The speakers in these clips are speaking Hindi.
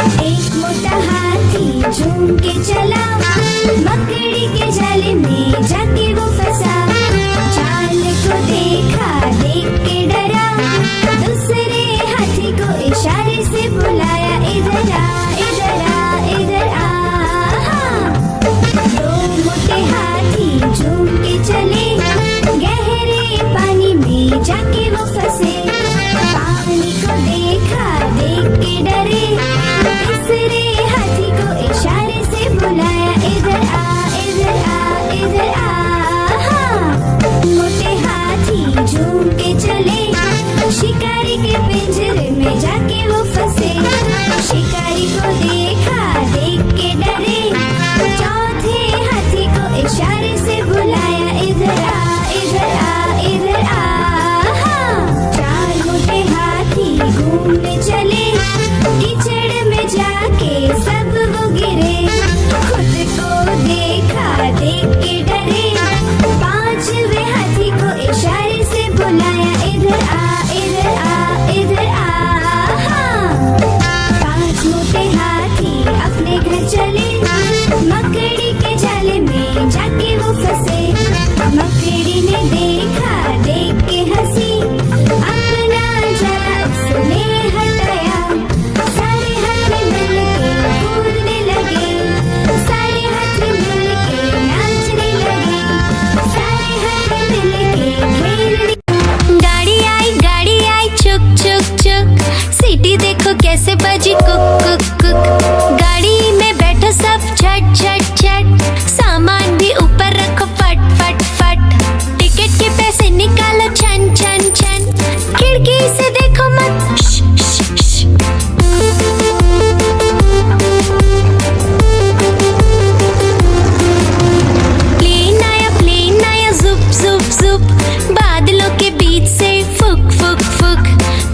एक मोटा हाथी झूम के चला, मकड़ी के जाल में जाके वो फंसा। जाल को देखा, देख के डरा, दूसरे हाथी को इशारे से बुलाया, इधर आ, इधर आ, इधर आ। दो मोटे हाथी झूम के चले, गहरे पानी में जाके वो फंसे। पानी को देखा, देख के डरे, तीसरे हाथी को इशारे से बुलाया, इधर आ, इधर आ, इधर आ। मोटे हाथी झूम के चले, शिकारी के पिंजरे में जाके वो फंसे। शिकारी को देखा, देख के डरे, चौथे हाथी को इशारे से बुलाया, इधर आ, इधर आ, इधर आ। चार मोटे हाथी घूमने चले, कीचड़ में जाके सब वो गिरे। खुद को देखा, देख के डरे, पांचवे हाथी को इशारे से बुलाया, इधर आ, इधर आ, इधर आ। पांच मोटे हाथी अपने घर चले, मकड़ी के जाले में जाके वो फंसे। मकड़ी ने देखा, देख के हंसी, अपना जाला उसने हटाया। सारे हाथी मिलके कूदने लगे, सारे हाथी मिलके नाचने लगे, सारे हाथी मिलके खेलने। गाड़ी आई चुक चुक चुक, सीटी देखो कैसे बजी कुक कुक कुक। गाड़ी में बैठो सब झट झट झट, सामान भी ऊपर रखो फट फट फट। टिकट के पैसे निकालो छन छन छन, खिड़की से देखो मत श, श, श। प्लेन आया जुप जुप जुप, बादलों के बीच से फुक फुक फुक।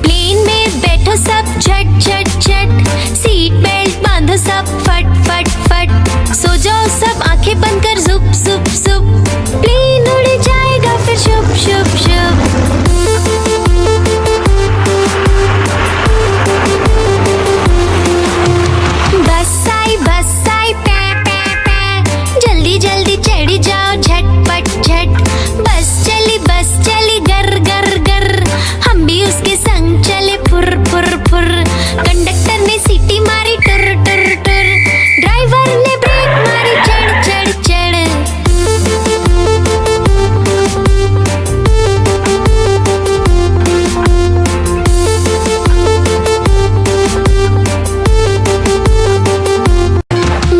प्लेन में बैठो सब झट झट झट, सीट बेल्ट बांधो सब फट फट फट। सो जाओ सब आंखें बंद कर जुप जुप जुप, प्लेन उड़ जाएगा फिर शुप शुप शुप। बस आई पै पै पै, जल्दी जल्दी चढ़ी जाओ झटपट झट। बस चली गर गर गर, हम भी उसके संग चले फुर फुर फुर। कंडक्टर ने सीटी मारी टुर टुर टुर, ड्राइवर ने ब्रेक मारी चढ़ चढ़ चढ़।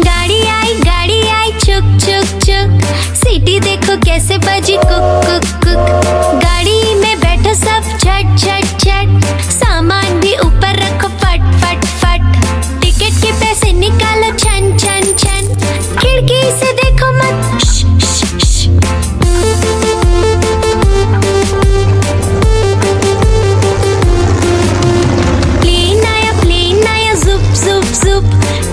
गाड़ी आई चुक चुक चुक, सीटी देखो कैसे बजी कुक कुक कुक। गाड़ी में बैठो सब झट झट झट, सामान भी ऊपर रखो फट फट फट। टिकट के पैसे निकालो छन छन छन, खिड़की से देखो मत श, श, श। प्लेन आया जुप जुप जुप,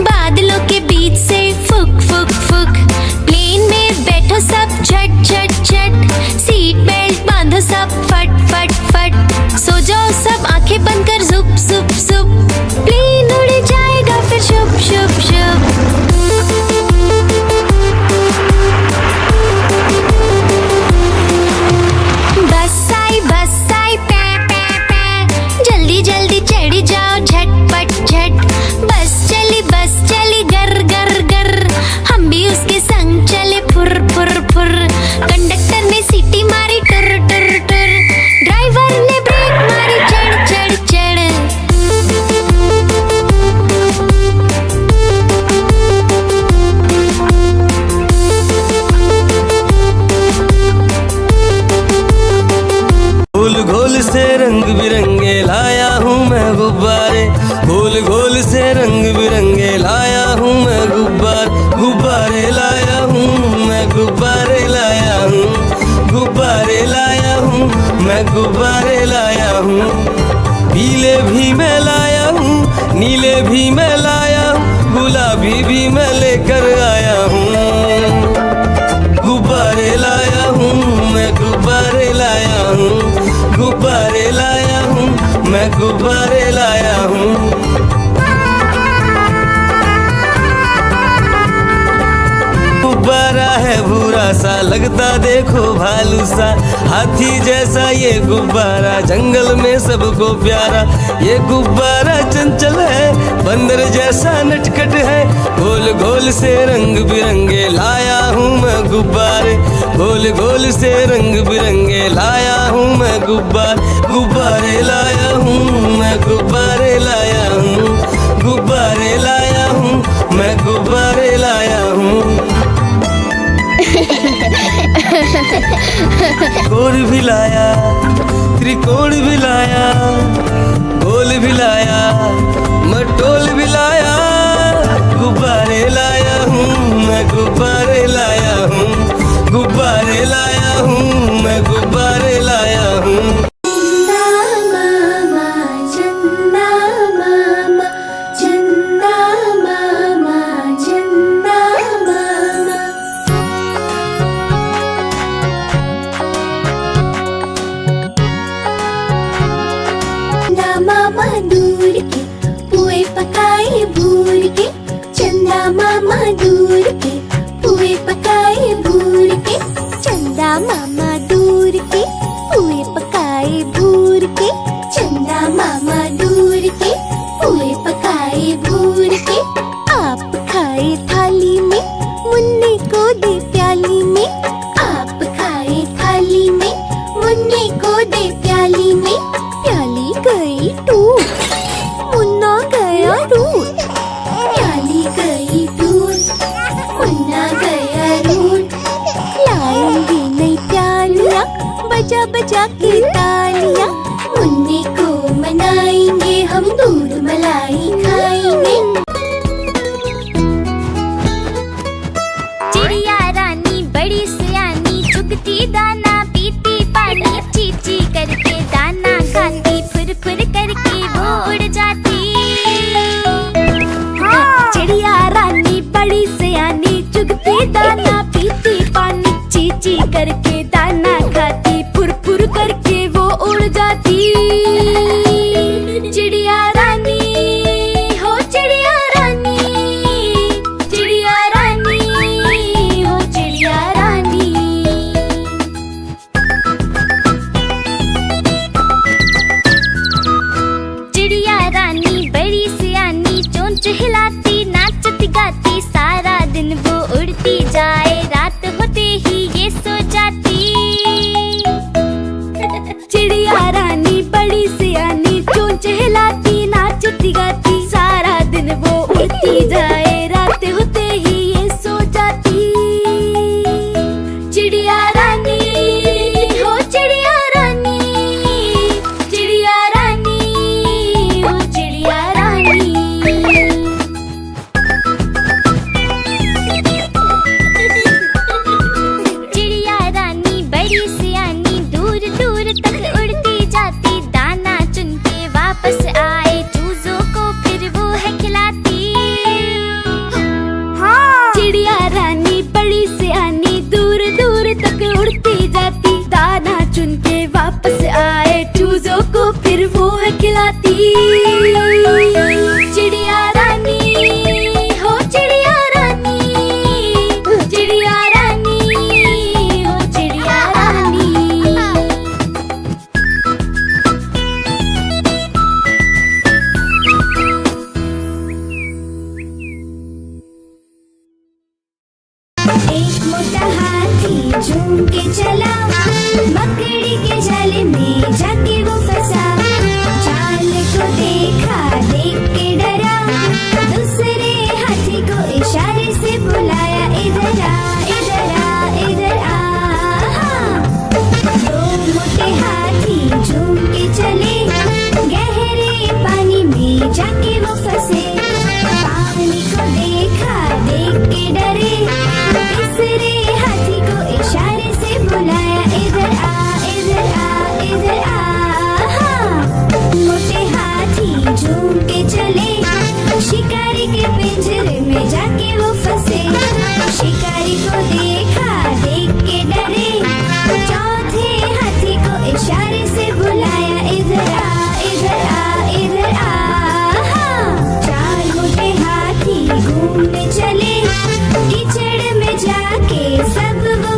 बादलों के बीच से फुक फुक फुक। प्लेन में बैठो सब झट झट झट, सीट बेल्ट बांधो सब फट फट फट। सो जाओ सब आंखें बंद कर जुप जुप जुप, प्लेन उड़ जाएगा फिर शुप शुप शुप। बस आई पै पै पै, जल्दी जल्दी चढ़ी जाओ झटपट झट। बस चली गर गर गर, हम भी उसके संग चले फुर फुर फुर। कंडक्टर ने सीटी मारी टुर टुर टुर, ड्राइवर ने ब्रेक मारी चढ़ चढ़ चढ़। गोल गोल से रंग बिरंगे लाया हूँ मैं गुब्बारे, गोल गोल से रंग बिरंगे लाया हूँ मैं गुब्बारे लाया हूँ मैं, गुब्बारे लाया हूँ, गुब्बारे लाया हूँ मैं, गुब्बारे लाया हूँ। पीले भी मैं लाया हूँ, नीले भी मैं लाया हूँ, गुलाबी भी मैं लेकर आया हूँ। गुब्बारे लाया हूँ मैं, गुब्बारे लाया हूँ, गुब्बारे लाया हूँ मैं, गुब्बारे लाया हूँ। सा लगता देखो भालू सा, हाथी जैसा ये गुब्बारा जंगल में सबको प्यारा। ये गुब्बारा चंचल है, बंदर जैसा नटखट है, गोल गोल से रंग बिरंगे लाया हूँ मैं गुब्बारे, गोल गोल से रंग बिरंगे लाया हूँ मैं गुब्बारे लाया हूँ मैं, गुब्बारे लाया हूँ, गुब्बारे लाया हूँ मैं, गुब्बारे लाया हूँ। कोण भी लाया, त्रिकोण भी लाया, गोल भी लाया, मटोल भी लाया, गुब्बारे लाया हूँ मैं, गुब्बारे लाया हूँ, गुब्बारे लाया हूँ मैं, गुब्बारे लाया हूँ। मामा दूर के पुए पकाए भूर के, चंदा मामा दूर के पुए पकाए भूर के, चंदा मामा दूर के पुए पकाए भूर के, चंदा मामा दूर के पुए पकाए भूर के। आप खाए थाली में, मुन्ने को दे प्याली में, आप खाए थाली में, मुन्ने को दे प्याली में, प्याली गई टूट, मुन्ना गया रूट, प्याली गई टूट, मुन्ना गया रूट। लाएंगे नई प्यालियाँ बजा बजा के तालियाँ, मुन्ने को मनाएंगे हम, दूध मलाई खाएंगे। चिड़िया रानी बड़ी सियानी, चुगती दाना पीती पानी, चीची करके दाना खाती, फुर फुर करके वो उड़ जाती। चिड़िया रानी बड़ी सियानी, चुगती दाना पीती पानी, चीची करके दाना खाती, फुर फुर करके वो उड़ जाती। चिड़िया रानी हो चिड़िया रानी, चिड़िया रानी हो चिड़िया रानी। चिड़िया रानी बड़ी सियानी, चोंच हिलाती नाचती गाती, सारा दिन वो उड़ती जाए, रात होते ही ये सो जाती। चिड़िया रानी बड़ी सियानी, चोंच हिलाती नाचती गाती, सारा दिन वो उड़ती जाए, रात होते ही ये सो जाती। चिड़िया रानी हो चिड़िया रानी, चिड़िया रानी हो चिड़िया रानी। चिड़िया रानी बड़ी सियानी, दूर दूर तक उड़ती जाती, दाना चुन के वापस आए, चूजों को फिर वो है खिलाती। चिड़िया रानी बड़ी सियानी, दूर दूर तक उड़ती जाती, दाना चुन के वापस आए, चूजों को फिर वो है खिलाती। चिड़िया रानी हो चिड़िया रानी, चिड़िया रानी हो चिड़िया रानी। एक मोटा हाथी झूम के चला, मकड़ी के जाले में जाके वो फंसा, जाल को देखा देख के डरा, दूसरे हाथी को इशारे से बुलाया, इधर आ इधर आ इधर आ। दो मोटे हाथी झूम के चले, गहरे पानी में जाके वो फंसे, पानी को देखा देख के डरे, तीसरे हाथी को इशारे से बुलाया, इधर आ इधर आ इधर आ। मोटे हाथी झूम के चले, शिकारी के पिंजरे में जाके वो फंसे, शिकारी को देखा देख के डरे, चौथे हाथी को इशारे से बुलाया, इधर आ इधर आ इधर आ। चार मोटे हाथी घूमने चले, कीचड़ में जाके सब वो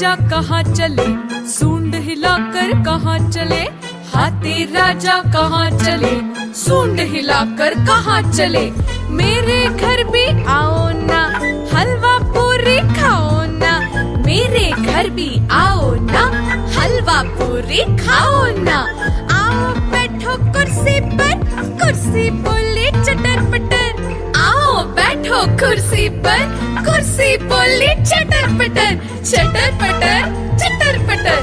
राजा कहाँ चले, सूंड हिलाकर कहाँ चले। हाथी राजा कहाँ चले, सूंड हिलाकर कहाँ चले। मेरे घर भी आओ ना, हलवा पूरी खाओ ना। मेरे घर भी आओ ना, हलवा पूरी खाओ ना। आओ बैठो कुर्सी पर, कुर्सी बोले चटर पटर। आओ बैठो कुर्सी पर, कुर्सी बोले चटर पटर। चटर पटर चटर पटर।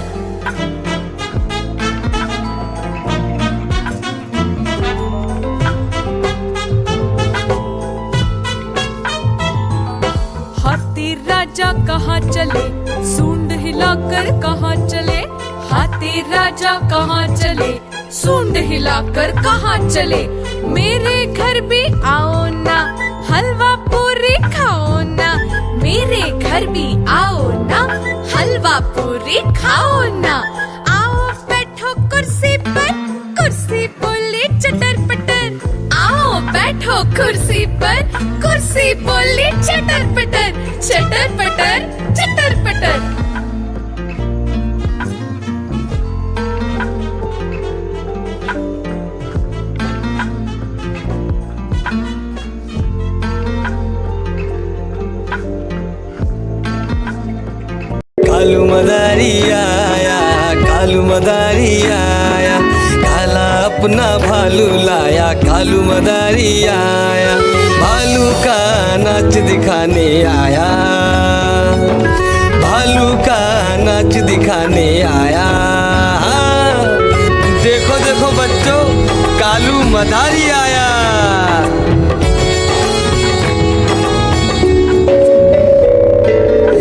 हाथी राजा कहाँ चले, सूंड हिलाकर कहाँ चले। हाथी राजा कहाँ चले, सूंड हिलाकर कहाँ चले। मेरे घर भी आओ ना, हलवा पूरी खाओ ना। मेरे घर भी आओ ना, हलवा पूरी खाओ ना। आओ बैठो कुर्सी पर, कुर्सी बोले चटर पटर। आओ बैठो कुर्सी पर, कुर्सी बोले चटर पटर। चटर पटर चटर पटर। कालू मदारी आया, कालू मदारी आया। काला अपना भालू लाया, कालू मदारी आया। भालू का नाच दिखाने आया, भालू का नाच दिखाने आया। देखो देखो बच्चों, कालू मदारी आया।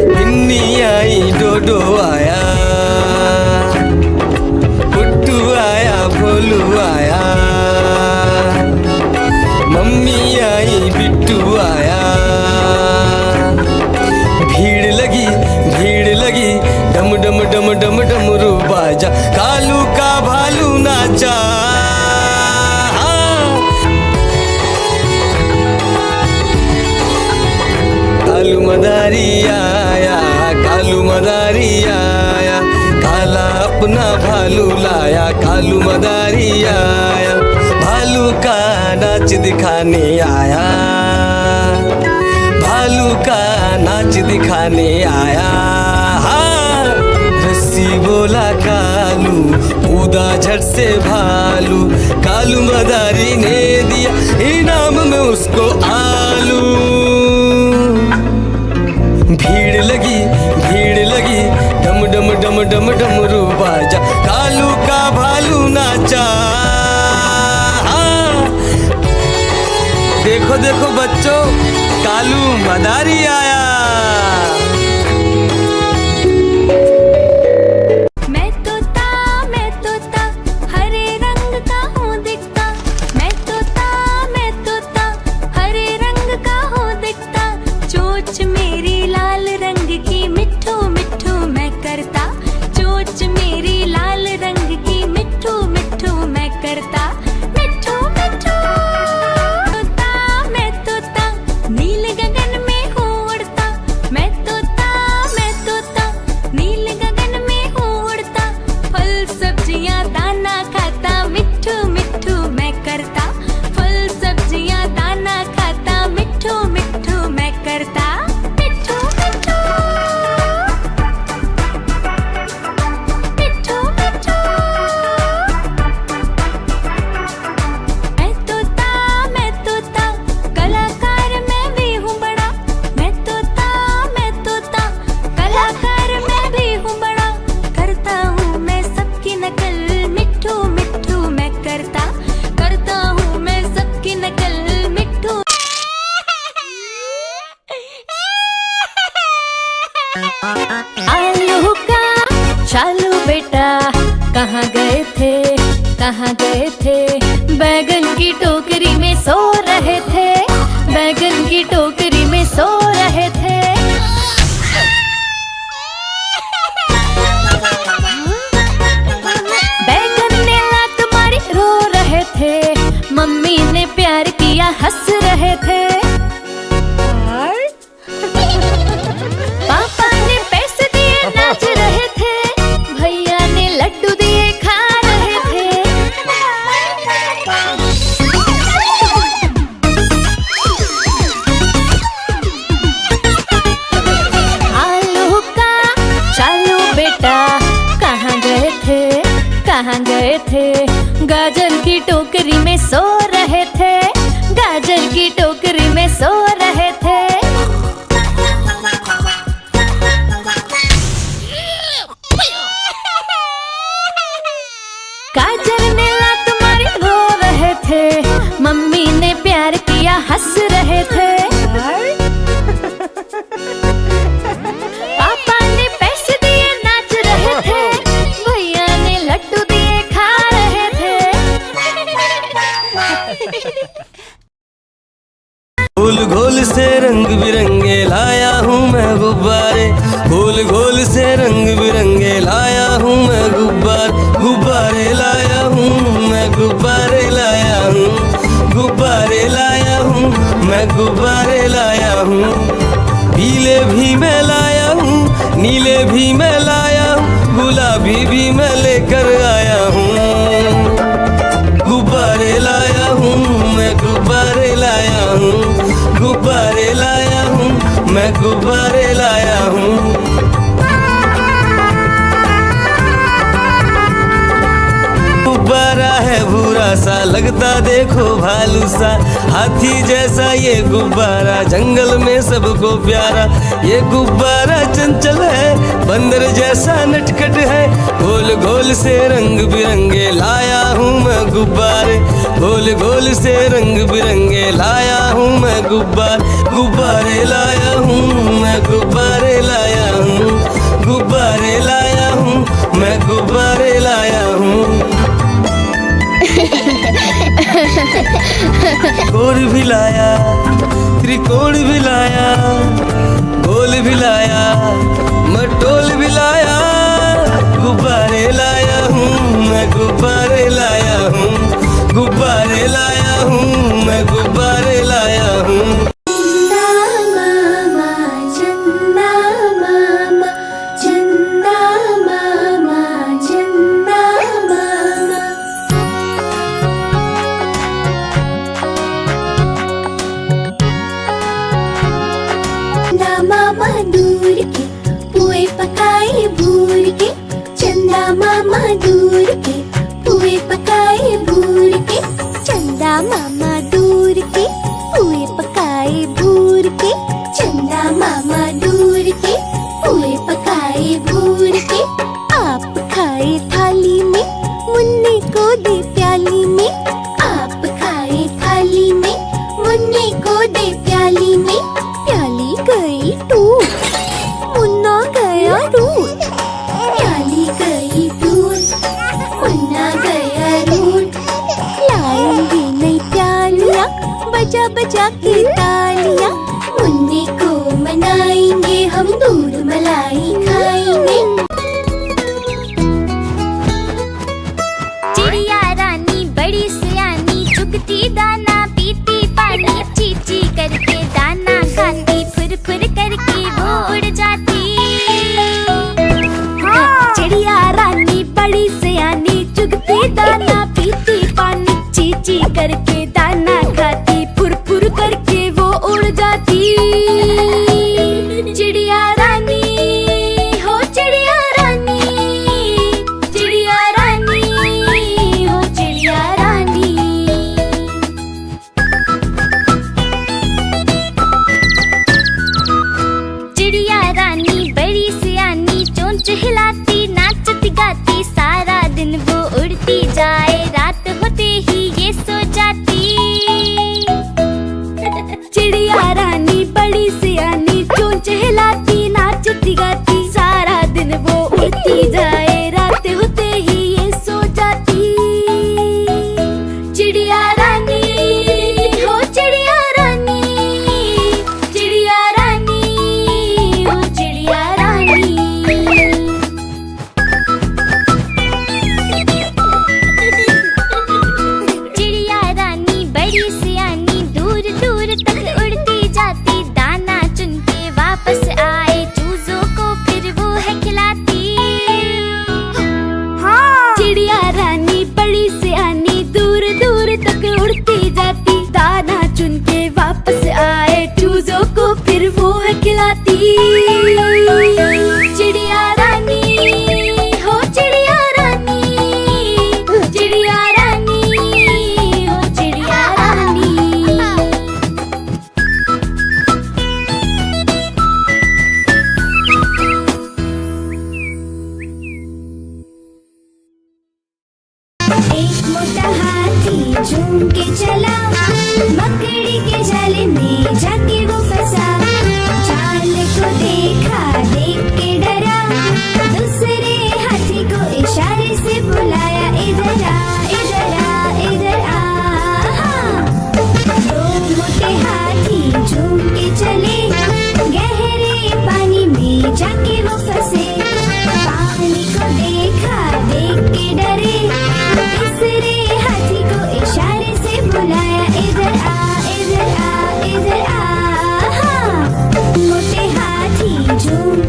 बिन्नी आई, डोडो आया, पुट्टू आया, भोलू आया। मम्मी आई, बिट्टू आया। भीड़ लगी, डम डम डम डम डमरू बाजा। कालू का भालू नाचा। कालू मदारी आया, कालू मदारी आया। काला अपना भालू लाया, कालू मदारी आया। भालू का नाच दिखाने आया, भालू का नाच दिखाने आया। रस्सी बोला कालू, कूदा झट से भालू। कालू मदारी ने दिया इनाम में उसको आलू। भीड़ लगी, डम डम डम डम डमरू बाजा। कालू का भालू नाचा। देखो देखो बच्चों, कालू मदारी आया। मैं तोता हरे रंग का हूँ दिखता। मैं तोता हरे रंग का हूँ दिखता। चोंच मेरी लाल रंग की, मिट्ठू मिट्ठू मैं करता। चोंच मेरी लाल रंग की, मिट्ठू मिट्ठू मैं करता। मिट्ठू मिट्ठू। मैं तोता नील गगन में हूँ उड़ता। मैं तोता नील गगन में हूँ उड़ता। फल सब्जियाँ दाना खाता, मिट्ठू मिट्ठू मैं करता। फल सब्जियाँ दाना खाता, मिट्ठू मिट्ठू मैं करता। मिट्ठू मिट्ठू मिट्ठू मिट्ठू। मैं तोता कलाकार मैं भी हूँ बड़ा। मैं तोता कलाकार मैं भी हूँ बड़ा। करता हूँ मैं सबकी नकल, मिट्ठू मिट्ठू मैं करता। करता हूँ मैं सबकी नकल, मिट्ठू। आलू का चालू बेटा, कहाँ गए थे, कहाँ गए थे। बैगन की टोकरी में सो रहे थे, बैगन की टोकरी में सो रहे थे। बैगन ने लात मारी, रो रहे थे। मम्मी ने प्यार किया, हंस रहे थे। पापा ने पैसे दिए, नाच रहे थे, गाजर की टोकरी में सो रहे थे, गाजर की टोकरी में सो रहे थे। गाजर ने लात मारी रो रहे थे, मम्मी ने प्यार किया हंस रहे थे, पापा ने पैसे दिए नाच रहे थे, भैया ने लड्डू दिए खा रहे थे। गोल गोल से रंग बिरंगे लाया हूँ मैं गुब्बारे, गोल गोल से रंग बिरंगे लाया हूँ मैं गुब्बारे लाया हूँ मैं, गुब्बारे लाया हूँ, गुब्बारे लाया हूँ मैं, गुब्बारे लाया हूँ। पीले भी मैं लाया हूँ, नीले भी मैं लाया हूँ, गुलाबी भी मैं लेकर आया हूँ। गुब्बारे लाया हूँ मैं, गुब्बारे लाया हूँ, गुब्बारे लाया हूँ मैं, गुब्बारे लाया हूँ। गुब्बारा है भूरा सा, लगता देखो भालू सा, हाथी जैसा ये गुब्बारा, जंगल में सबको प्यारा। ये गुब्बारा चंचल है, बंदर जैसा नटखट है, गोल गोल से रंग बिरंगे लाया हूँ मैं गुब्बारे, गोल गोल से रंग बिरंगे लाया हूँ मैं गुब्बारे लाया हूँ मैं, गुब्बारे लाया हूँ, गुब्बारे लाया हूँ मैं, गुब्बारे लाया हूँ। गोल भी लाया, त्रिकोण भी लाया, गोल भी लाया, मटोल भी लाया, गुब्बारे लाया हूँ मैं, गुब्बारे लाया हूँ, गुब्बारे लाया हूँ मैं, गुब्बारे लाया हूँ। मामा दूर के पुए पकाए भूर के, चंदा मामा दूर के पुए पकाए भूर के, चंदा मामा दूर के पुए पकाए भूर के, चंदा मामा दूर के पुए पकाए भूर के। आप खाए थाली में, मुन्ने को दे प्याली में, आप खाए थाली में, मुन्ने को दे प्याली में, प्याली गई टूट, मुन्ना गया रूट, प्याली गई टूट, मुन्ना गया रूट। लाएंगे नई प्यालियाँ, बजा बजा के तालियाँ, मुन्ने को मनाएंगे हम, दूध मलाई खाएंगे। चिड़िया रानी बड़ी सयानी, चुगती दाना पीती पानी, चीची करके दाना खाती, फुर फुर करके वो उड़ जाती। चिड़िया रानी बड़ी सयानी, चुगती दाना पीती पानी, चीची करके दाना खाती, फुर फुर करके वो उड़ जाती। चिड़िया रानी हो चिड़िया रानी, चिड़िया रानी हो चिड़िया रानी। चिड़िया रानी बड़ी सियानी, चोंच हिलाती नाचती गाती, सारा दिन वो उड़ती जाए, रात होते ही ये सो जाती। चिड़िया रानी बड़ी सियानी, चोंच हिलाती नाचती गाती, सारा दिन वो उड़ती जाए, रात होते ही ये सो जाती। चिड़िया रानी हो चिड़िया रानी, चिड़िया रानी हो चिड़िया रानी।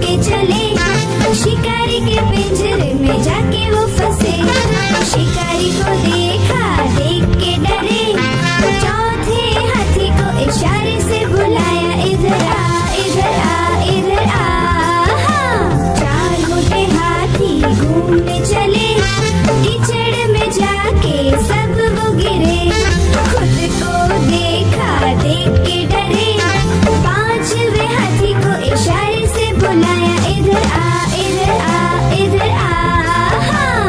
के चले, शिकारी के पिंजरे में जाके वो फंसे। शिकारी को देखा, देख के डरे, चौथे हाथी को इशारे से बुलाया, इधर आ इधर आ इधर आ। हाँ। चार मोटे हाथी घूमने चले, कीचड़ में जाके सब वो गिरे, खुद को देखा, देख के डरे, पांचवे हाथी को इशारे से बुलाया, इधर आ इधर आ इधर आ। हाँ।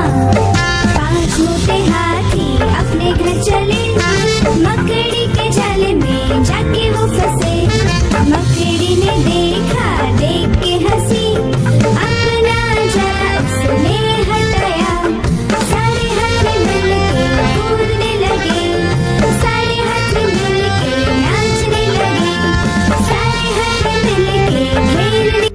पांच मोटे हाथी अपने घर चले, मकड़ी के जाले में जाके वो फंसे। मकड़ी ने देखा, देख के हंसी, अपना जाला उसने हटाया। सारे हाथी मिलके कूदने लगे, सारे हाथी मिलके नाचने लगे, सारे हाथी मिलके खेलने।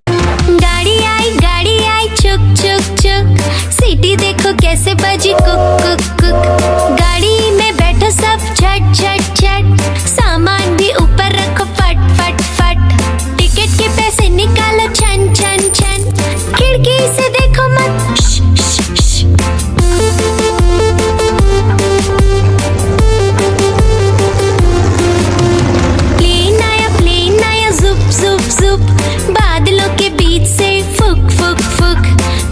गाड़ी आई चुक चुक चुक, सीटी देखो कैसे बजी कुक कुक कुक। गाड़ी में बैठो सब झट झट झट, सामान भी ऊपर रखो फट फट फट। टिकट के पैसे निकालो छन छन छन, खिड़की से देखो मत श, श, श। प्लेन आया जुप जुप जुप, बादलों के बीच से फुक फुक फुक।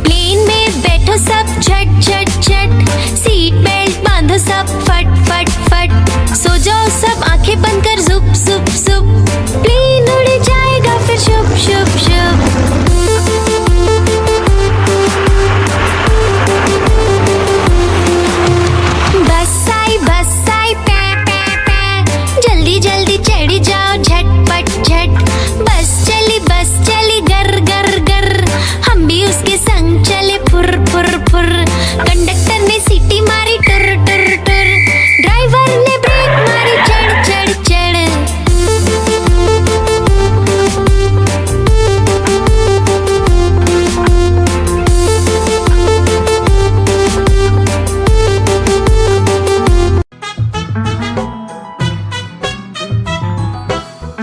प्लेन में बैठो सब झट झट झट, सीट बेल्ट बांधो सब फट फट फट। सो जाओ सब आंखें बंद कर जुप जुप जुप, प्लेन उड़ जाएगा फिर शुप शुप शुप। बस आई पै पै पै, जल्दी जल्दी चढ़ी जाओ झटपट झट। बस चली गर गर गर, हम भी उसके संग चले फुर फुर फुर। कंडक्टर ने सीटी मारी टुर टुर टुर, ड्राइवर ने ब्रेक मारी चढ़ चढ़ चढ़।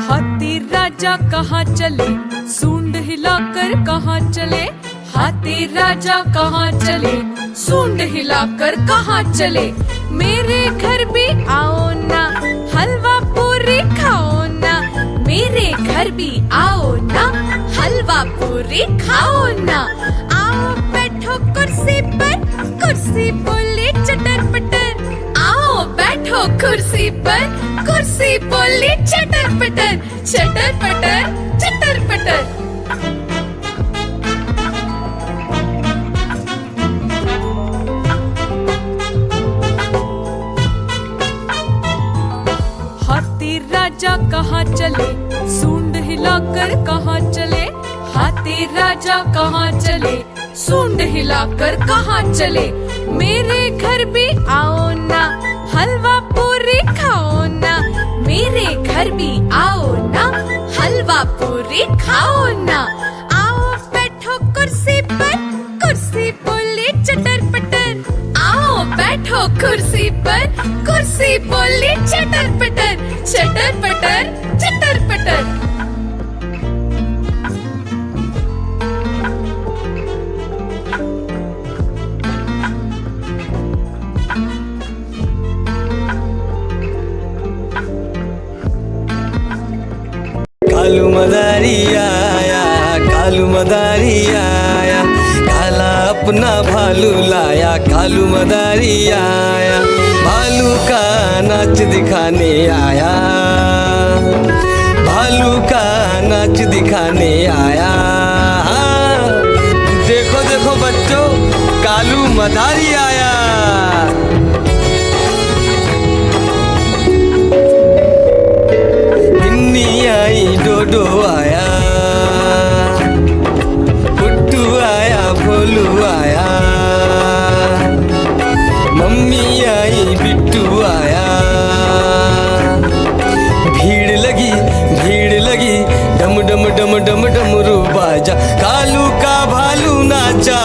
हाथी राजा कहाँ चले, सूंड हिलाकर कहाँ चले। हाथी राजा कहाँ चले, सूंड हिलाकर कहाँ चले। मेरे घर भी आओ ना, हलवा पूरी खाओ ना। मेरे घर भी आओ ना, हलवा पूरी खाओ ना। आओ बैठो कुर्सी पर, कुर्सी बोले चटर पटर। आओ बैठो कुर्सी पर, कुर्सी बोली चटर पटर चटर पटर चटर पटर। हाथी राजा कहाँ चले, सूंड हिलाकर कहाँ चले। हाथी राजा कहाँ चले, सूंड हिलाकर कहाँ चले। मेरे घर भी आओ ना, हलवा पूरी खाओ ना। मेरे घर भी आओ ना, हलवा पूरी खाओ ना। आओ बैठो कुर्सी पर, कुर्सी बोली चटर पटर। आओ बैठो कुर्सी पर, कुर्सी बोली चटर पटर चटर पटर। कालू मदारी आया, कालू मदारी आया, काला अपना भालू लाया। कालू मदारी आया, भालू का नाच दिखाने आया, भालू का नाच दिखाने आया। देखो देखो बच्चों, कालू मदारी आया। आई डोडो आया, पुट्टू आया, भोलू आया, मम्मी आई, बिट्टू आया। भीड़ लगी डम डम डम डम डमरू बाजा, कालू का भालू नाचा।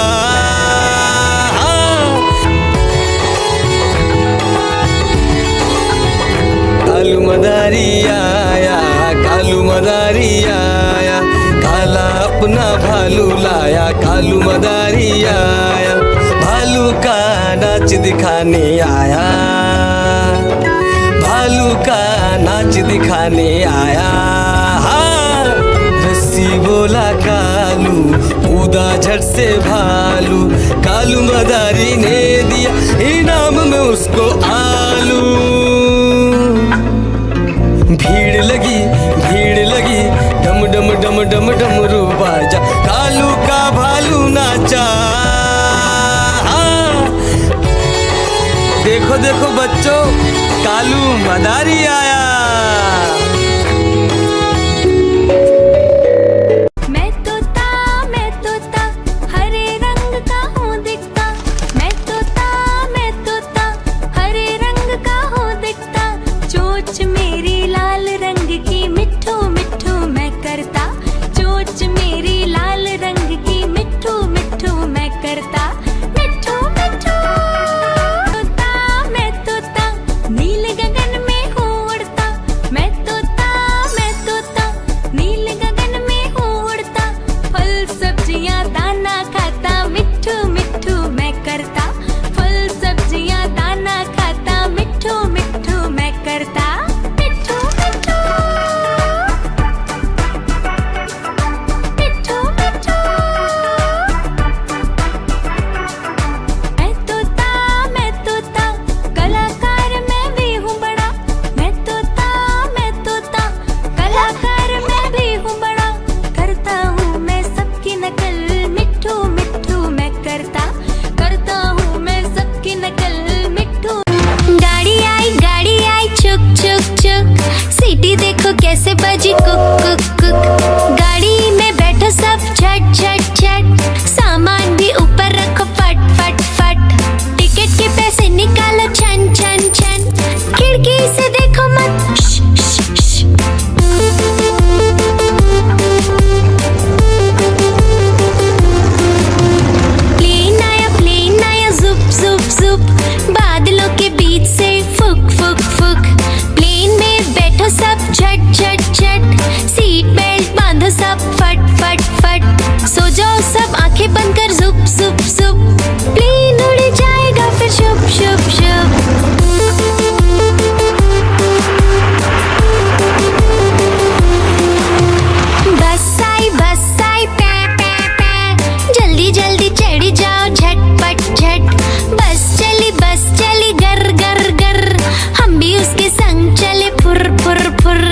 कालू मदारी आया, कालू मदारी आया, काला अपना भालू लाया, कालू मदारी आया, भालू का नाच दिखाने आया, भालू का नाच दिखाने आया। हाँ, रस्सी बोला कालू, कूदा झट से भालू, कालू मदारी ने दिया इनाम में उसको आलू। भीड़ लगी डम डम डम डम डमरू बाजा, कालू का भालू नाचा। हाँ, देखो देखो बच्चों, कालू मदारी आया। मैं तोता हरे रंग का हूँ दिखता, मैं तोता हरे रंग का हूँ दिखता, चोंच मेरी लाल रंग की मिट्ठू मिट्ठू मैं करता, चोंच मेरी लाल रंग की मिट्ठू मिट्ठू मैं करता, मिट्ठू मिट्ठू। मैं तोता नील गगन में हूँ उड़ता, मैं तोता नील गगन में हूँ उड़ता, फल सब्जियाँ दाना खाता, मिट्ठू मिट्ठू मैं करता, फल सब्जियाँ दाना खाता, मिट्ठू मिट्ठू मैं करता, मिट्ठू मिट्ठू मिट्ठू मिट्ठू। मैं तोता कलाकार मैं भी हूँ बड़ा, मैं तोता कलाकार मैं भी हूँ बड़ा, करता हूँ मैं सबकी नकल, मिट्ठू मिट्ठू मैं करता हूँ मैं सबकी नकल, मिट्ठू। गाड़ी आई चुक चुक चुक, सीटी देखो कैसे बजी कुक कुक कुक, गाड़ी में बैठो सब झट झट झट, सामान भी ऊपर रखो फट फट फट, टिकट के पैसे निकालो छन छन छन, खिड़की से देखो मत श, श, श। प्लेन आया जुप जुप जुप, बादलों के बीच से फुक फुक फुक, प्लेन में बैठो सब झट झट झट, सीट बेल्ट बांधो सब फट फट फट, सो जाओ सब आंखें बंद कर जुप जुप जुप, प्लेन उड़ जाएगा फिर शुप शुप शुप। बस आई पै पै पै, जल्दी जल्दी चढ़ी जाओ झटपट झट, बस चली गर गर गर, हम भी उसके संग चले फुर फुर फुर,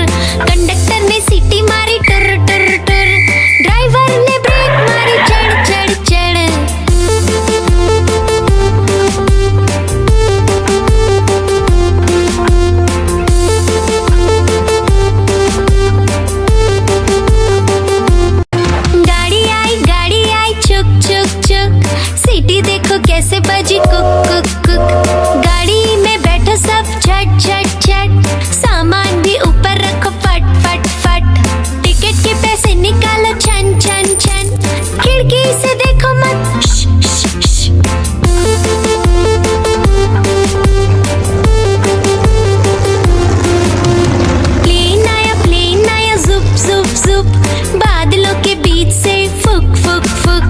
कंडक्टर ने सीटी मारी टुर टुर टुर, ड्राइवर ने ब्रेक मारी चढ़ चढ़ चढ़। गाड़ी आई चुक चुक चुक, सीटी देखो कैसे बजी कुक कुक कुक, गाड़ी में बैठो सब झट झट झट, सामान भी ऊपर रखो फट फट फट, टिकट के पैसे निकालो छन छन छन, खिड़की से देखो मत श, श, श। प्लेन आया जुप जुप जुप, बादलों के बीच से फुक फुक फुक,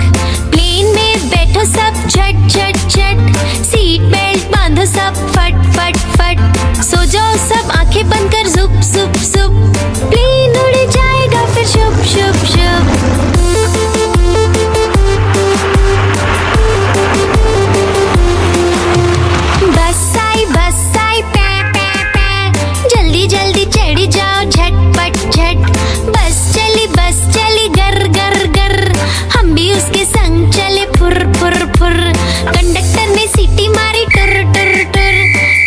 प्लेन में बैठो सब झट झट झट, सीट बेल्ट बांधो सब फट फट फट, सो जाओ सब आंखें बंद कर जुप जुप जुप, प्लेन उड़ जाएगा फिर शुप शुप शुप। बस आई पै पै पै, जल्दी जल्दी चढ़ी जाओ झटपट झट, बस चली गर गर गर, हम भी उसके संग चले फुर फुर फुर, कंडक्टर ने सीटी मारी टुर टुर टुर,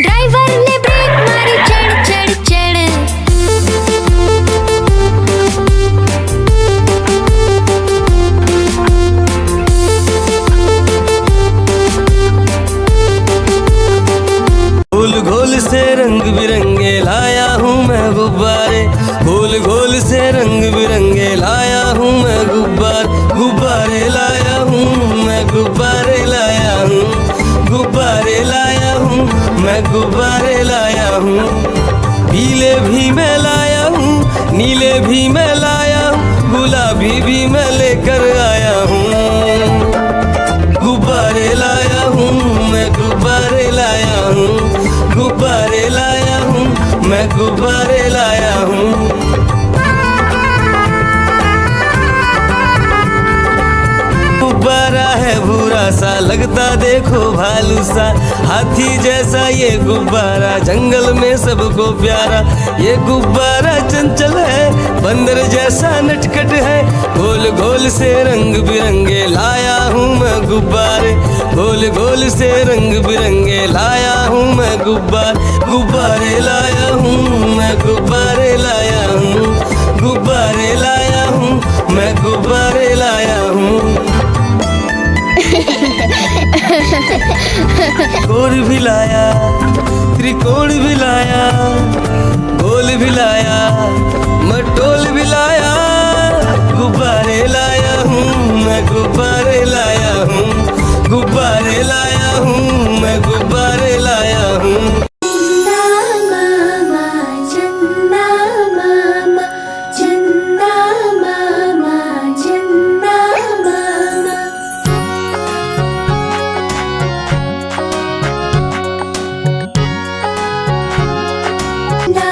ड्राइवर ने ब्रेक मारी चढ़ चढ़ चढ़। गोल गोल से रंग बिरंगे लाया हूँ मैं गुब्बारे, गोल गोल से रंग बिरंगे लाया हूँ मैं गुब्बारे लाया हूँ मैं, गुब्बारे लाया हूँ, गुब्बारे लाया हूँ मैं, गुब्बारे लाया हूँ, पीले भी मैं लाया हूँ, नीले भी मैं लाया हूँ, गुलाबी भी मैं लेकर मैं गुब्बारे लाया हूँ। गुब्बारा है भूरा सा, लगता देखो भालू सा, हाथी जैसा ये गुब्बारा, जंगल में सबको प्यारा। ये गुब्बारा चंचल है, बंदर जैसा नटखट है, गोल गोल से रंग बिरंगे लाया हूँ मैं गुब्बारे, गोल गोल से रंग बिरंगे लाया हूँ मैं गुब्बारे लाया हूँ मैं गुब्बारे लाया हूँ, गुब्बारे लाया हूँ मैं गुब्बारे लाया हूँ। गोल भी लाया, त्रिकोण भी लाया, गोल भी लाया, मटोल भी लाया, गुब्बारे लाया हूँ मैं गुब्बारे लाया हूँ, गुब्बारे लाया हूँ मैं गुब्बारे लाया हूँ।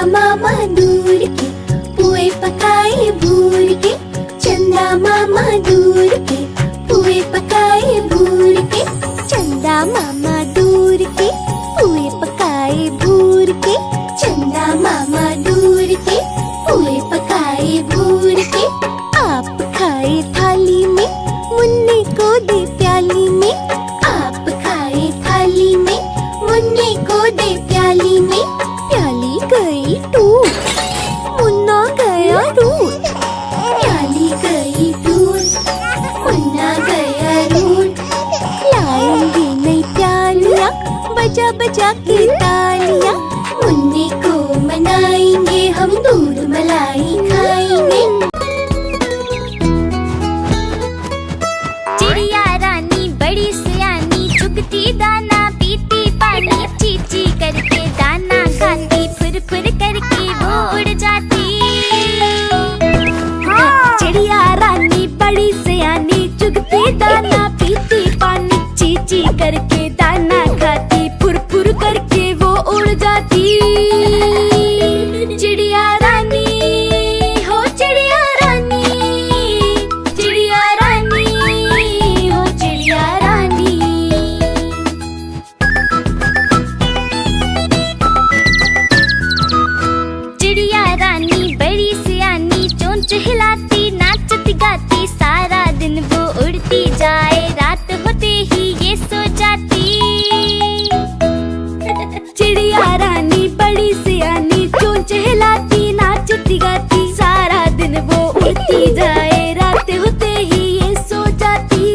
मामा दूर के पुए पकाए भूर के, चंदा मामा दूर के पुए पकाए भूर के, चंदा मामा दूर के पुए पकाए भूर के, चंदा मामा दूर के पुए पकाए भूर के। आप खाए थाली में, मुन्ने को दे प्याली में, आप खाए थाली में, मुन्ने को दे प्याली में, प्याली गई टूट, मुन्ना गया रूट, प्याली गई टूट, मुन्ना गया रूट। लाएंगे नई प्यालियाँ, बजा बजा के तालियाँ, मुन्ने को मनाएंगे हम, दूध मलाई खाएंगे। चिड़िया रानी बड़ी सियानी, चुगती दाना पीती पानी, चींची करके दाना खाती, फुर फुर करके वो उड़ जाती। चिड़िया रानी बड़ी सियानी, चुगती दाना पीती पानी, चींची करके दाना खाती, फुर फुर करके वो उड़ जाती। चिड़िया रानी हो चिड़िया रानी, चिड़िया रानी हो चिड़िया रानी। चिड़िया रानी बड़ी सियानी, चोंच हिलाती नाचती गाती, सारा दिन वो उड़ती जाए, रात होते ही ये सो जाती। चिड़िया रानी बड़ी सियानी, चोंच हिलाती नाचती गाती, सारा दिन वो उड़ती जाए, रात होते ही ये सो जाती।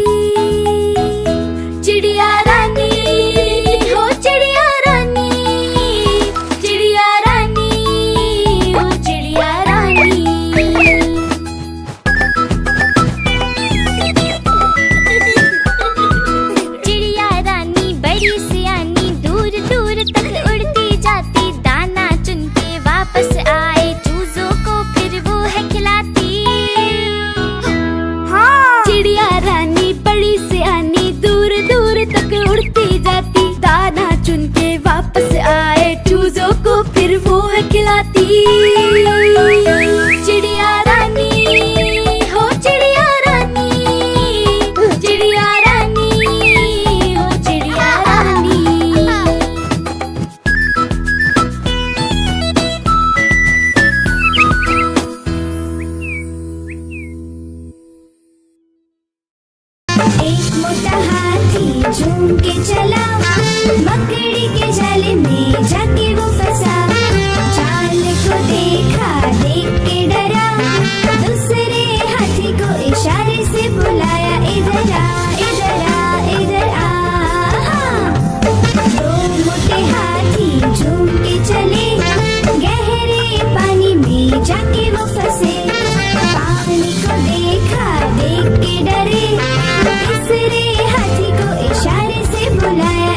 चिड़िया रानी हो चिड़िया रानी, चिड़िया रानी हो चिड़िया रानी। चिड़िया रानी बड़ी सियानी, दूर दूर तक उड़ती जाती, दाना चुन के वापस आए, चूजों को फिर वो है खिलाती। चिड़िया रानी बड़ी सियानी, दूर दूर तक उड़ती जाती, दाना चुन के वापस आए, चूजों को फिर वो है खिलाती। चिड़िया रानी हो चिड़िया रानी, चिड़िया रानी हो चिड़िया रानी। एक मोटा हाथी झूम के चला, मकड़ी के जाल में जाके वो फंसा, जाल को देखा देख के डरा, दूसरे हाथी को इशारे से बुलाया, इधर आ इधर आ इधर आ। दो मोटे हाथी झूम के चले, गहरे पानी में जाके वो फंसे, पानी को देखा देख के डरे, तीसरे हाथी को इशारे से बुलाया,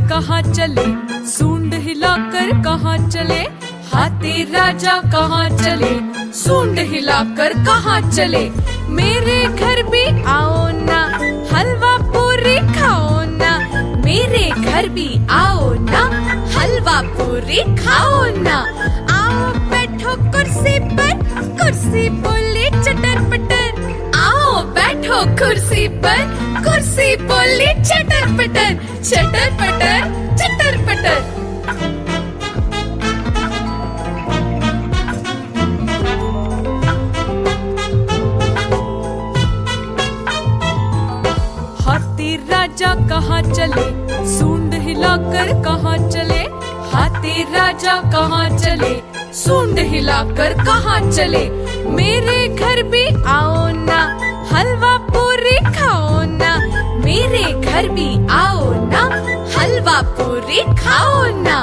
कहाँ चले, सूंड हिलाकर कहाँ चले, हाथी राजा कहाँ चले, सूंड हिलाकर कहाँ चले। मेरे घर भी आओ ना, हलवा पूरी खाओ ना, मेरे घर भी आओ ना, हलवा पूरी खाओ ना। आओ बैठो कुर्सी पर, कुर्सी बोले चटर पटर, आओ बैठो कुर्सी पर, कुर्सी बोली चटर पटर, चटर पटर, चटर पटर। हाथी राजा कहाँ चले, सूंड हिलाकर कहाँ चले, हाथी राजा कहाँ चले, सूंड हिलाकर कहाँ चले। मेरे घर भी आओ ना, हलवा पूरी खाओ ना, मेरे घर भी आओ ना, हलवा पूरी खाओ ना।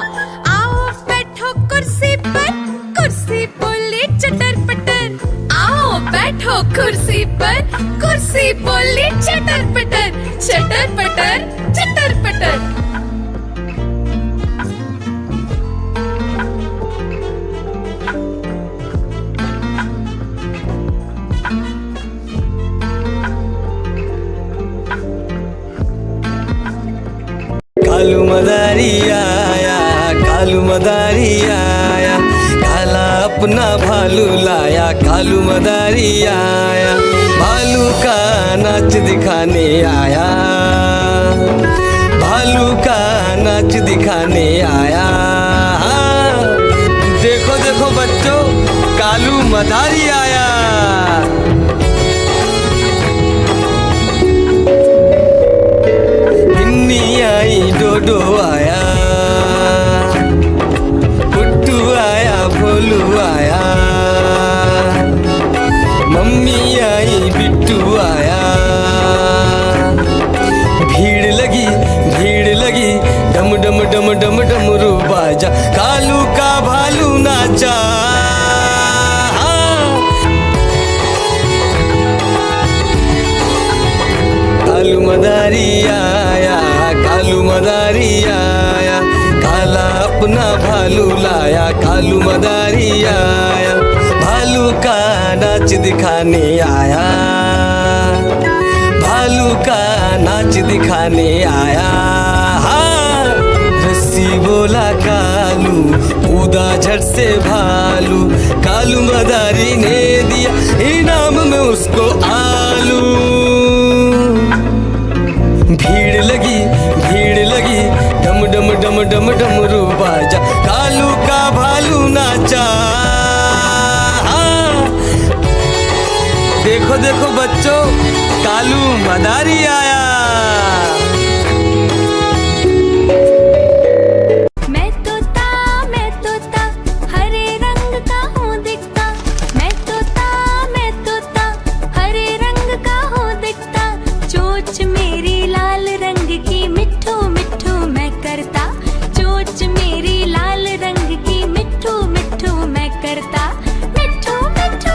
आओ बैठो कुर्सी पर, कुर्सी बोले चटर पटर, आओ बैठो कुर्सी पर, कुर्सी बोली चटर पटर, चटर पटर, चटर पटर। कालू मदारी आया, कालू मदारी आया, काला अपना भालू लाया, कालू मदारी आया, भालू का नाच दिखाने आया, भालू का नाच दिखाने आया। देखो देखो बच्चों, कालू मदारी आया। आई डोडो आया, पुट्टू आया, भोलू आया, मम्मी आई, बिट्टू आया। भीड़ लगी, भीड़ लगी, डम डम डम डम डमरू बाजा, कालू का भालू नाचा। कालू मदारी आया, कालू मदारी आया, काला अपना भालू लाया, कालू मदारी आया, भालू का नाच दिखाने आया, भालू का नाच दिखाने आया। रस्सी बोला कालू, कूदा झट से भालू, कालू मदारी ने दिया इनाम में उसको आलू। भीड़ लगी, भीड़ लगी, डम डम डम डम डमरू बाजा, कालू का भालू नाचा। देखो देखो बच्चों, कालू मदारी आया। मैं तोता हरे रंग का हूँ दिखता, मैं तोता हरे रंग का हूँ दिखता, चोंच मेरी लाल रंग की मिट्ठू मिट्ठू मैं करता, चोंच मेरी लाल रंग की मिट्ठू मिट्ठू मैं करता, मिट्ठू मिट्ठू।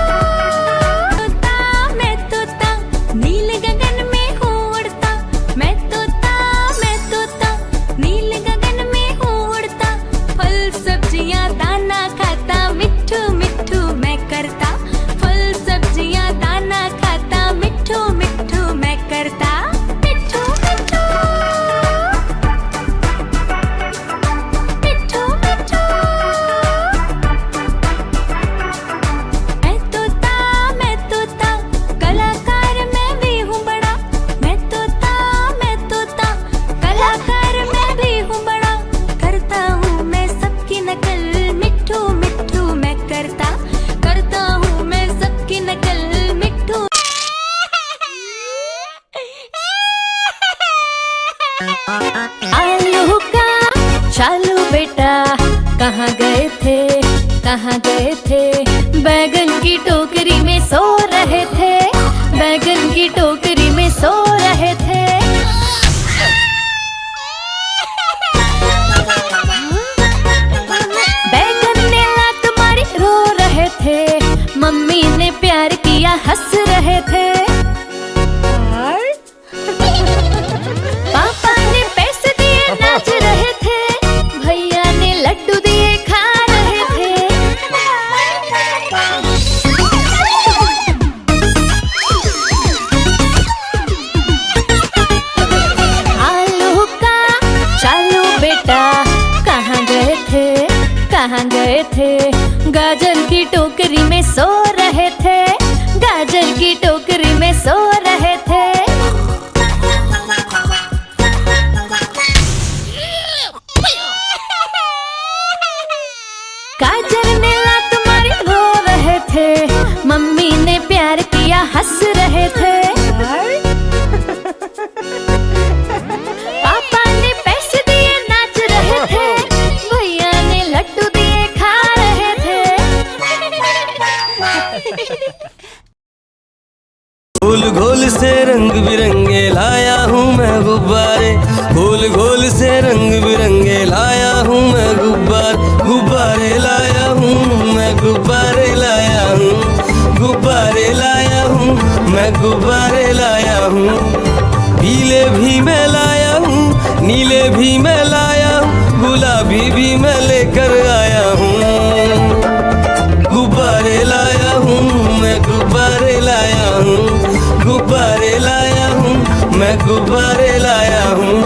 मैं तोता नील गगन में हूँ उड़ता, मैं तोता नील गगन में हूँ उड़ता, फल सब्जियाँ दाना खाता, मिट्ठू मिट्ठू मैं करता, फल सब्जियाँ दाना खाता, मिट्ठू मिट्ठू मैं करता, मिट्ठू मिट्ठू, मिट्ठू मिट्ठू। मैं तोता कलाकार मैं भी हूँ बड़ा, मैं तोता कलाकार मैं भी हूँ बड़ा, करता हूँ मैं सबकी नकल, मिट्ठू मिट्ठू मैं करता हूँ मैं सबकी नकल, मिट्ठू। आलू का चालू बेटा कहाँ गए थे, बैगन की टोकरी में सो रहे थे, बैगन की टोकरी में सो रहे थे। बैगन ने लात मारी रो रहे थे, मम्मी ने प्यार किया हंस रहे थे, पापा ने पैसे दिए नाच रहे रहे थे, गाजर की टोकरी में सो रहे थे, गाजर की टोकरी में सो रहे थे। गाजर ने लात मारी रो रहे थे, मम्मी ने प्यार किया हंस रहे थे, पापा ने पैसे दिए नाच रहे थे, भैया ने लड्डू दिए खा रहे थे। गोल गोल से रंग बिरंगे लाया हूँ मैं गुब्बारे, गोल गोल से रंग बिरंगे लाया हूँ मैं गुब्बारे लाया हूँ मैं, गुब्बारे लाया हूँ, गुब्बारे लाया हूँ मैं, गुब्बारे लाया हूँ। पीले भी मैं लाया हूँ, नीले भी मैं लाया हूँ, गुलाबी भी मैं लेकर आया हूँ। गुब्बारे लाया हूँ मैं, गुब्बारे लाया हूँ, गुब्बारे लाया हूँ मैं, गुब्बारे लाया हूँ।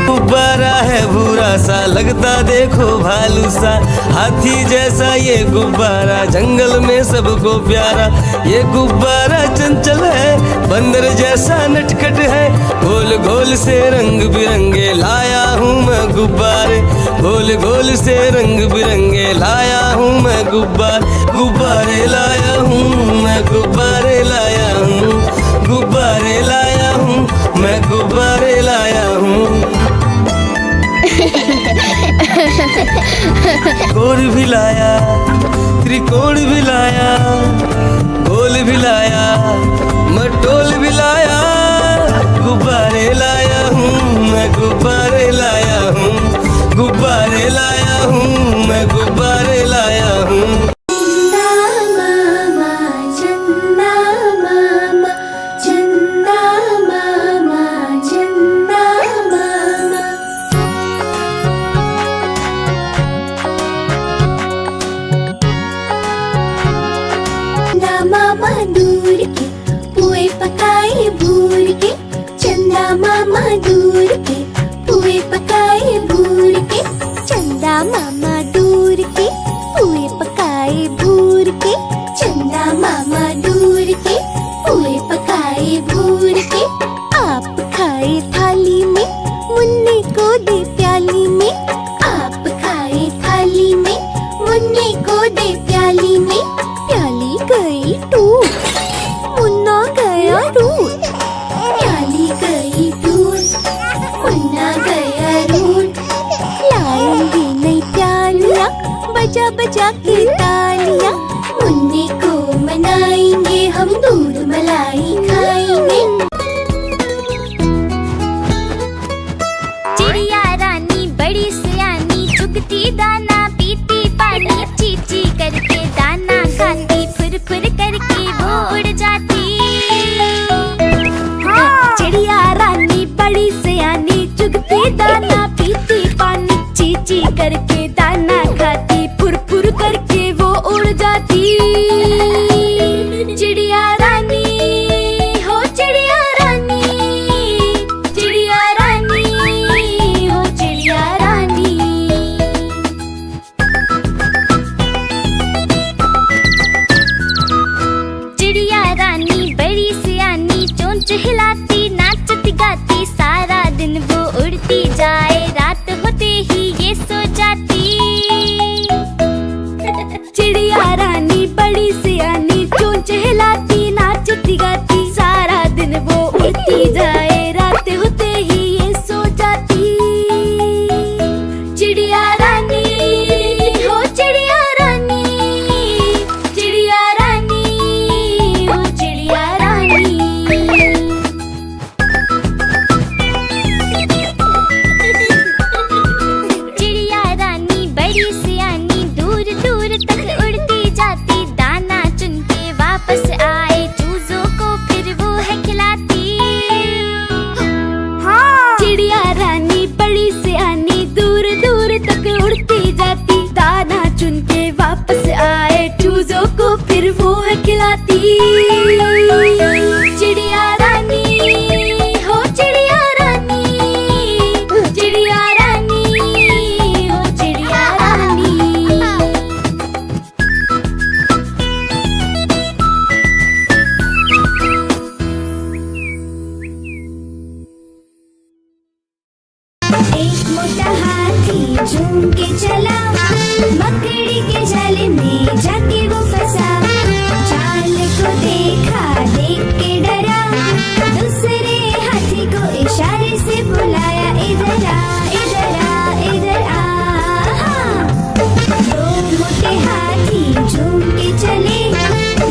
गुब्बारा है भूरा सा, लगता देखो भालू सा, हाथी जैसा ये गुब्बारा, जंगल में सबको प्यारा। ये गुब्बारा चंचल है, बंदर जैसा नटखट है, गोल गोल से रंग बिरंगे लाया हूँ मैं गुब्बारे, गोल गोल से रंग बिरंगे लाया हूँ मैं गुब्बारे लाया हूँ मैं, गुब्बारे लाया हूँ, गुब्बारे लाया हूँ मैं, गुब्बारे लाया हूँ। गोल भी लाया, त्रिकोण भी लाया, गोल भी लाया, मटोल भी लाया, गुब्बारे लाया हूँ मैं, गुब्बारे लाया हूँ, गुब्बारे लाया हूँ मैं, गुब्बारे लाया हूँ। मामा दूर के पुए पकाए भूर के, चंदा मामा दूर के पुए पकाए भूर के, चंदा मामा दूर के पुए पकाए भूर के, चंदा मामा दूर के पुए पकाए भूर के। आप खाए थाली में, मुन्ने को दे प्याली में, आप खाए थाली में, मुन्ने को दे प्याली में, प्याली गई टूट, मुन्ना गया रूट, प्याली गई टूट, मुन्ना गया रूट। लाएंगे नई प्यालियाँ, बजा बजा के तालियाँ, मुन्ने को मनाएंगे हम, दूध मलाई खाएंगे। चिड़िया रानी बड़ी सयानी, चुगती दाना पीती पानी, चीची करके दाना खाती, फुर फुर करके वो उड़ जाती। चिड़िया रानी बड़ी सयानी, चुगती दाना पीती पानी, चीची करके दाना खाती, फुर फुर करके वो उड़ जाती। चिड़िया रानी हो चिड़िया रानी, चिड़िया रानी हो चिड़िया रानी। चिड़िया रानी बड़ी सियानी, चोंच हिलाती नाचती गाती, सारा दिन वो उड़ती जाए, रात होते ही ये सो जाती। चिड़िया रानी बड़ी सियानी, चोंच हिलाती नाचती गाती, सारा दिन वो उड़ती जाए, रात होते ही ये सो जाती। चिड़िया रानी हो चिड़िया रानी, चिड़िया रानी हो चिड़िया रानी। चिड़िया रानी बड़ी सियानी, दूर दूर तक उड़ती जाती, दाना चुन के वापस आए, चूजों को फिर वो है खिलाती। चिड़िया रानी बड़ी सियानी, दूर दूर तक उड़ती जाती, दाना चुन के वापस आए, चूजों को फिर वो है खिलाती। चिड़िया रानी हो चिड़िया रानी, मोटा हाथी झूम के चला, मकड़ी के जाल में जाके वो फंसा। चाल को देखा, देख के डरा, दूसरे हाथी को इशारे से बुलाया, इधर आ इधर आ इधर आ। दो मोटे हाथी झूम के चले,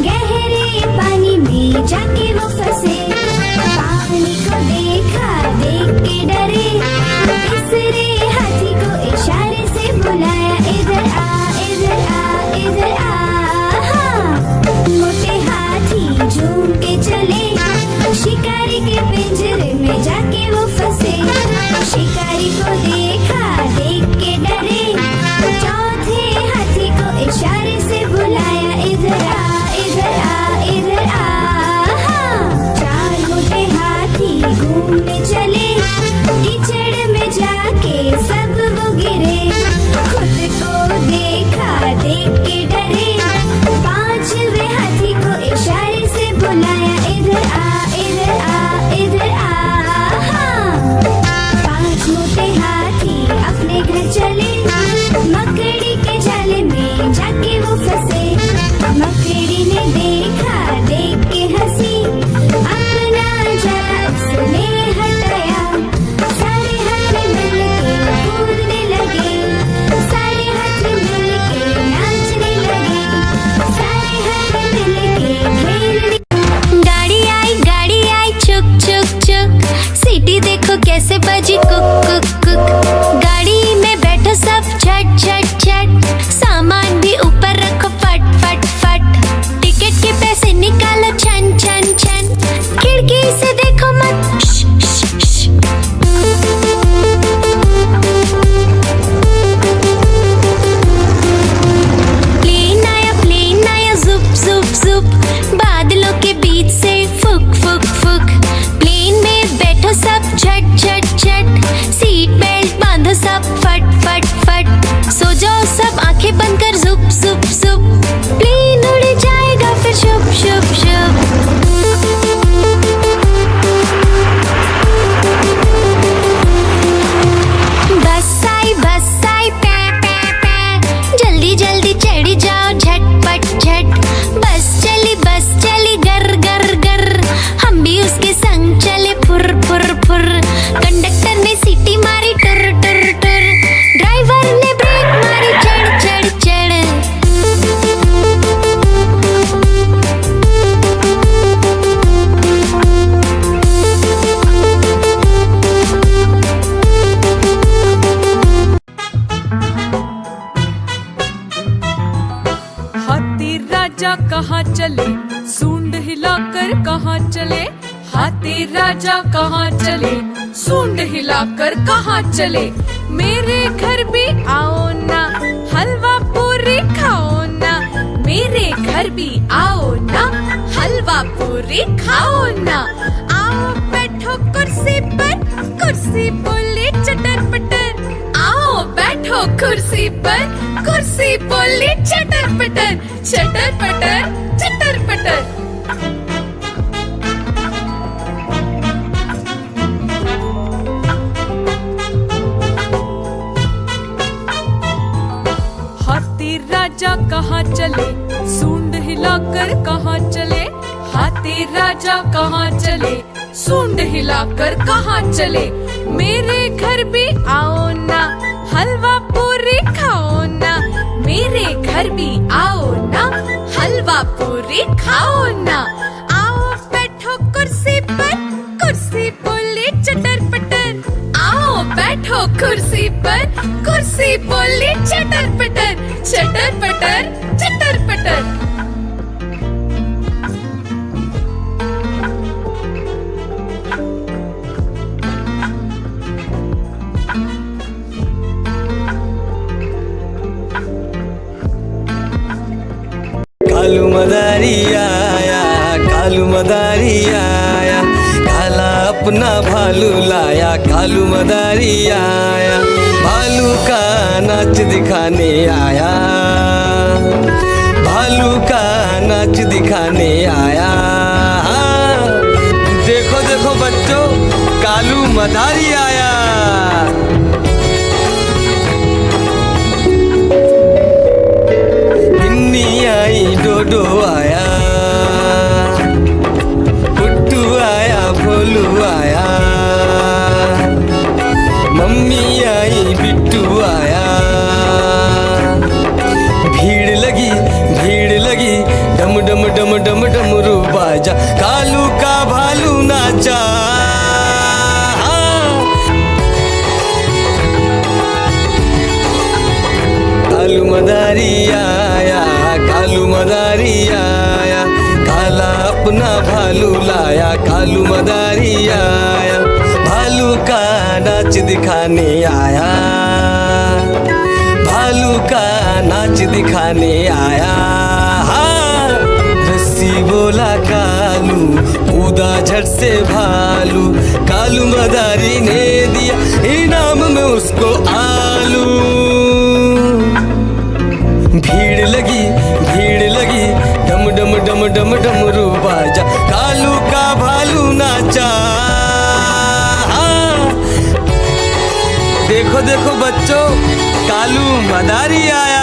गहरे पानी में जाके वो फंसे। पानी को देखा, देख के डरे, तीसरे हाथी को इशारे से बुलाया, इधर आ इधर आ इधर आ। मोटे हाथी झूम के चले, शिकारी के पिंजरे में जाके वो फंसे। शिकारी को देखा, देख के डरे, चौथे हाथी को इशारे से बुलाया, इधर आ इधर आ इधर आ। चार मोटे हाथी घूमने चले, कीचड़ में जाके सब वो गिरे। खुद को देखा, देख के डरे, पांचवे हाथी को इशारे से बुलाया, इधर आ इधर आ इधर आ। पांच मोटे हाथी अपने घर चले, मकड़ी के जाल में जाके वो फंसे। मकड़ी ने देखा, देख के हंसी, अपना जाल उसने हटाया। सारे हाथी मिलके कूदने लगे, सारे हाथी मिलके नाचने लगे, सारे हाथी मिलके खेलने। गाड़ी आई चुक चुक चुक, सीटी देखो कैसे बजी कुक कुक कुक। गाड़ी में बैठो सब झट झट झट, सामान भी ऊपर रखो फट फट फट। टिकट के पैसे निकालो छन छन छन, खिड़की से देखो मत श, श, श। प्लेन आया जुप जुप जुप, बादलों के बीच से फुक फुक फुक। प्लेन में बैठो सब झट झट झट, सीट बेल्ट बांधो सब फट फट फट। सो जाओ सब आंखें बंद कर जुप जुप जुप, प्लेन उड़ जाएगा फिर शुभ शुभ शुभ। बस आई पै पै पै, जल्दी जल्दी चढ़ी जाओ झटपट झट। बस चली गर गर गर, हम भी उसके संग चले फुर फुर फुर। कंडक्टर ने सीटी मारी टुर टुर टुर, ड्राइवर ने ब्रेक मारी चढ़ चढ़ चढ़। हाथी राजा कहाँ चले, सूंड हिलाकर कहाँ चले। हाथी राजा कहाँ चले, सूंड हिलाकर कहाँ चले। मेरे घर भी आओ ना, हलवा पूरी खाओ ना। मेरे घर भी आओ ना, हलवा पूरी खाओ ना। आओ बैठो कुर्सी पर, कुर्सी बोली चटर पटर। आओ बैठो कुर्सी पर, कुर्सी बोली चटर पटर। चटर पटर चटर पटर। हाथी राजा कहाँ चले, सूंड हिलाकर कहाँ चले। हाथी राजा कहाँ चले, सूंड हिलाकर कहाँ चले। मेरे घर भी आओ ना, हलवा पूरी खाओ ना। मेरे घर भी आओ ना, हलवा पूरी खाओ ना। आओ बैठो कुर्सी पर, कुर्सी बोली चटर पटर। आओ बैठो कुर्सी पर, कुर्सी बोली चटर पटर। चटर पटर चटर पटर। कालू मदारी आया, कालू मदारी आया, काला अपना भालू लाया। कालू मदारी आया, भालू का नाच दिखाने आया, भालू का नाच दिखाने आया। देखो देखो बच्चों, कालू मदारी आया। मदारी आया, भालू का नाच दिखाने आया, भालू का नाच दिखाने आया। हाँ, रस्सी बोला कालू, कूदा झट से भालू, कालू मदारी ने दिया इनाम में उसको आलू। भीड़ लगी डम डम डम डम डमरू बाजा, कालू का भालू नाचा। हाँ, देखो देखो बच्चों, कालू मदारी आया।